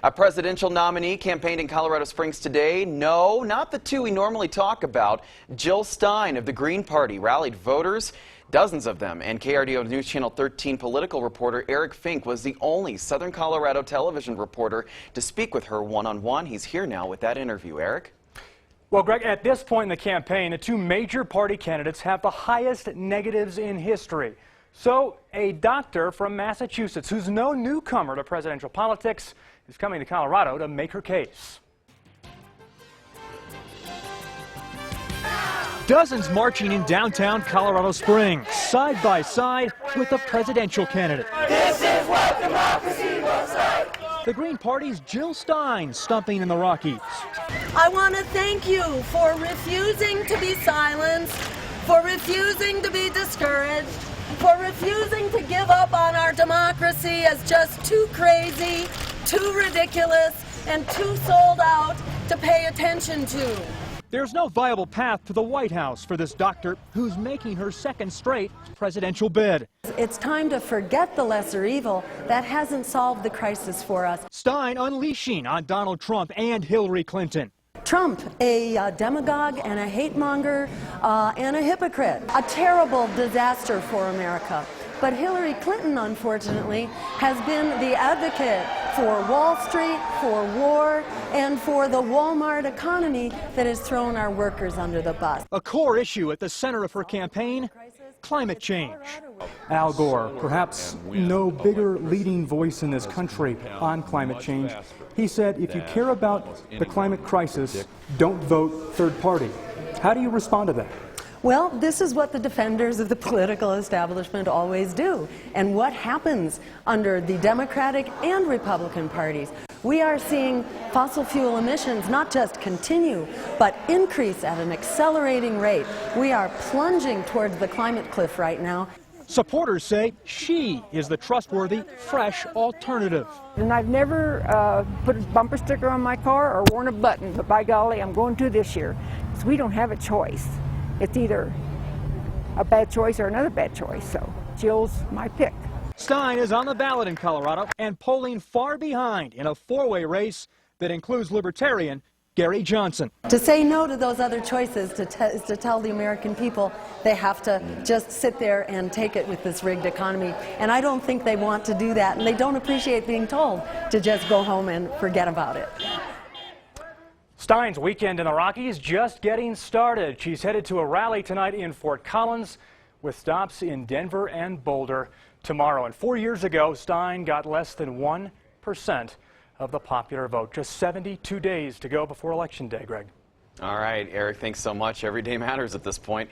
A presidential nominee campaigned in Colorado Springs today. No, not the two we normally talk about. Jill Stein of the Green Party rallied voters, dozens of them, and KRDO News Channel 13 political reporter Eric Fink was the only Southern Colorado television reporter to speak with her one-on-one. He's here now with that interview. Eric? Well, Greg, at this point in the campaign, the two major party candidates have the highest negatives in history. So a doctor from Massachusetts, who's no newcomer to presidential politics, is coming to Colorado to make her case. Dozens marching in downtown Colorado Springs, side by side with the presidential candidate. This is what democracy looks like. The Green Party's Jill Stein stomping in the Rockies. I want to thank you for refusing to be silenced, for refusing to be discouraged, for refusing to give up on our democracy as just too crazy, too ridiculous, and too sold out to pay attention to. There's no viable path to the White House for this doctor who's making her second straight presidential bid. It's time to forget the lesser evil. That hasn't solved the crisis for us. Stein unleashing on Donald Trump and Hillary Clinton. Trump, a demagogue and a hate monger and a hypocrite. A terrible disaster for America. But Hillary Clinton, unfortunately, has been the advocate for Wall Street, for war, and for the Walmart economy that has thrown our workers under the bus. A core issue at the center of her campaign, climate change. Al Gore, perhaps no bigger leading voice in this country on climate change. He said, if you care about the climate crisis, don't vote third party. How do you respond to that? Well, this is what the defenders of the political establishment always do. And what happens under the Democratic and Republican parties? We are seeing fossil fuel emissions not just continue, but increase at an accelerating rate. We are plunging towards the climate cliff right now. Supporters say she is the trustworthy, fresh alternative. And I've never put a bumper sticker on my car or worn a button, but by golly, I'm going to this year. So we don't have a choice. It's either a bad choice or another bad choice, so Jill's my pick. Stein is on the ballot in Colorado and polling far behind in a four-way race that includes Libertarian Gary Johnson. To say no to those other choices is to tell the American people they have to just sit there and take it with this rigged economy. And I don't think they want to do that, and they don't appreciate being told to just go home and forget about it. Stein's weekend in the Rockies just getting started. She's headed to a rally tonight in Fort Collins with stops in Denver and Boulder tomorrow. And 4 years ago, Stein got less than 1% of the popular vote. Just 72 days to go before Election Day, Greg. All right, Eric, thanks so much. Every day matters at this point.